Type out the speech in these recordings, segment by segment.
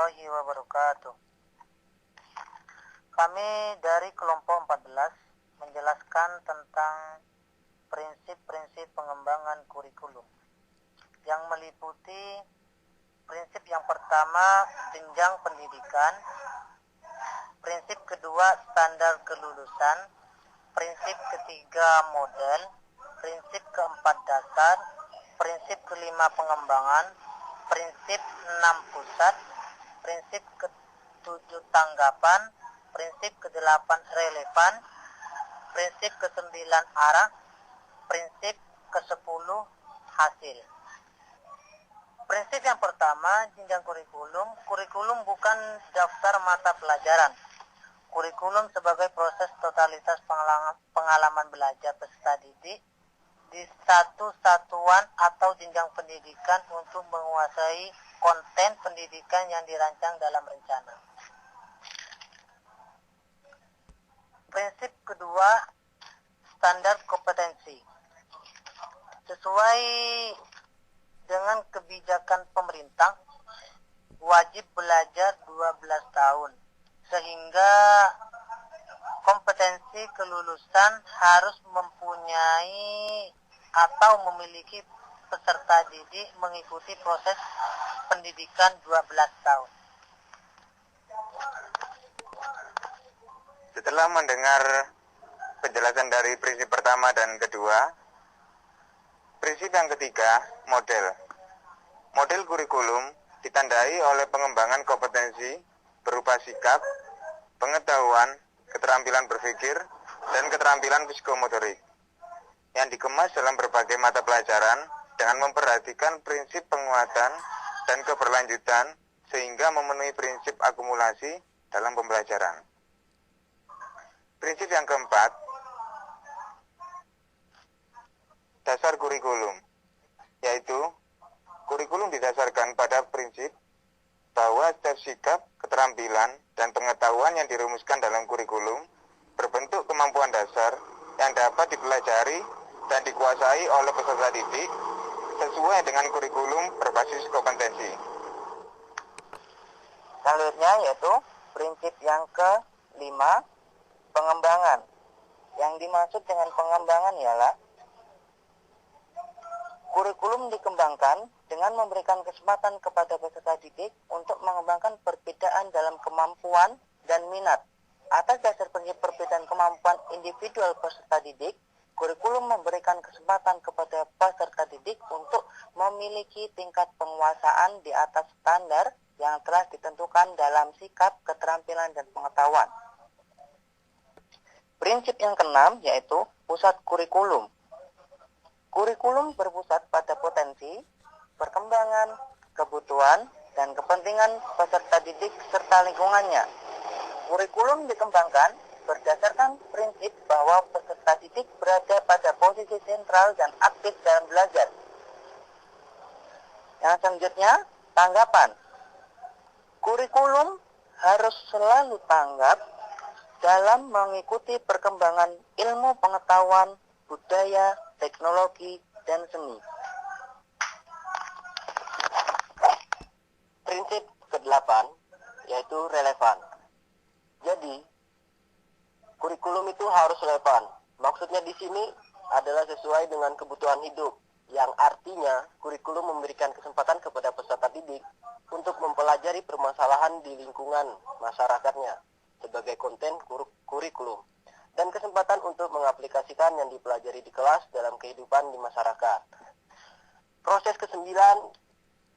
warahmatullahi wabarakatuh. Kami dari kelompok 14 menjelaskan tentang prinsip-prinsip pengembangan kurikulum yang meliputi prinsip yang pertama jenjang pendidikan, prinsip kedua standar kelulusan, prinsip ketiga model, prinsip keempat dasar, prinsip kelima pengembangan, prinsip 6 pusat, prinsip ke-7 tanggapan, prinsip ke-8 relevan, prinsip ke-9 arah, prinsip ke-10 hasil. Prinsip yang pertama, jenjang kurikulum. Kurikulum bukan daftar mata pelajaran. Kurikulum sebagai proses totalitas pengalaman belajar peserta didik di satu satuan atau jenjang pendidikan untuk menguasai konten pendidikan yang dirancang dalam rencana. Prinsip kedua, standar kompetensi. Sesuai dengan kebijakan pemerintah, wajib belajar 12 tahun, sehingga kompetensi kelulusan harus mempunyai atau memiliki peserta didik mengikuti proses pendidikan 12 tahun. Setelah mendengar penjelasan dari prinsip pertama dan kedua, prinsip yang ketiga, model. Model kurikulum ditandai oleh pengembangan kompetensi berupa sikap, pengetahuan, keterampilan berpikir, dan keterampilan psikomotorik yang dikemas dalam berbagai mata pelajaran dengan memperhatikan prinsip penguatan dan keberlanjutan sehingga memenuhi prinsip akumulasi dalam pembelajaran. Prinsip yang keempat, dasar kurikulum, yaitu kurikulum didasarkan pada prinsip bahwa setiap sikap, keterampilan, dan pengetahuan yang dirumuskan dalam kurikulum berbentuk kemampuan dasar yang dapat dipelajari dan dikuasai oleh peserta didik sesuai dengan kurikulum berbasis kompetensi. Selanjutnya yaitu prinsip yang kelima, pengembangan. Yang dimaksud dengan pengembangan ialah kurikulum dikembangkan dengan memberikan kesempatan kepada peserta didik untuk mengembangkan perbedaan dalam kemampuan dan minat. Atas dasar prinsip perbedaan kemampuan individual peserta didik, kurikulum memberikan kesempatan kepada peserta didik untuk memiliki tingkat penguasaan di atas standar yang telah ditentukan dalam sikap, keterampilan, dan pengetahuan. Prinsip yang keenam yaitu pusat kurikulum. Kurikulum berpusat pada potensi, perkembangan, kebutuhan, dan kepentingan peserta didik serta lingkungannya. Kurikulum dikembangkan berdasarkan prinsip bahwa peserta didik berada pada posisi sentral dan aktif dalam belajar. Yang selanjutnya, tanggapan. Kurikulum harus selalu tanggap dalam mengikuti perkembangan ilmu pengetahuan, budaya, teknologi, dan seni. Prinsip ke-8 yaitu relevan. Jadi, kurikulum itu harus relevan. Maksudnya di sini adalah sesuai dengan kebutuhan hidup, yang artinya kurikulum memberikan kesempatan kepada peserta didik untuk mempelajari permasalahan di lingkungan masyarakatnya sebagai konten kurikulum, dan kesempatan untuk mengaplikasikan yang dipelajari di kelas dalam kehidupan di masyarakat. Proses ke-9,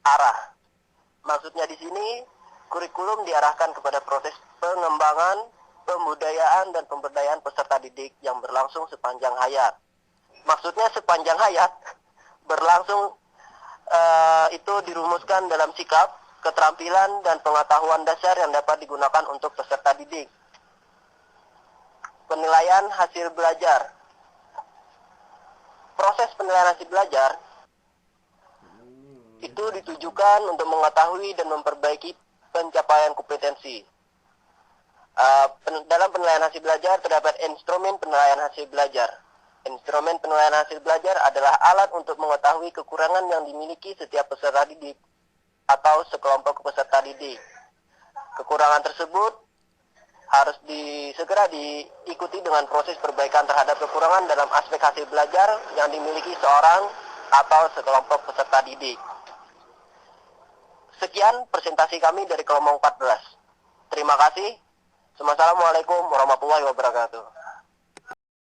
arah. Maksudnya di sini, kurikulum diarahkan kepada proses pengembangan, pembudayaan, dan pemberdayaan peserta didik yang berlangsung sepanjang hayat. Maksudnya sepanjang hayat, berlangsung itu dirumuskan dalam sikap, keterampilan, dan pengetahuan dasar yang dapat digunakan untuk peserta didik. Penilaian hasil belajar. Proses penilaian hasil belajar itu ditujukan untuk mengetahui dan memperbaiki pencapaian kompetensi. Dalam penilaian hasil belajar terdapat instrumen penilaian hasil belajar. Instrumen penilaian hasil belajar adalah alat untuk mengetahui kekurangan yang dimiliki setiap peserta didik atau sekelompok peserta didik. Kekurangan tersebut harus segera diikuti dengan proses perbaikan terhadap kekurangan dalam aspek hasil belajar yang dimiliki seorang atau sekelompok peserta didik. Sekian presentasi kami dari kelompok 14. Terima kasih. Wassalamualaikum warahmatullahi wabarakatuh.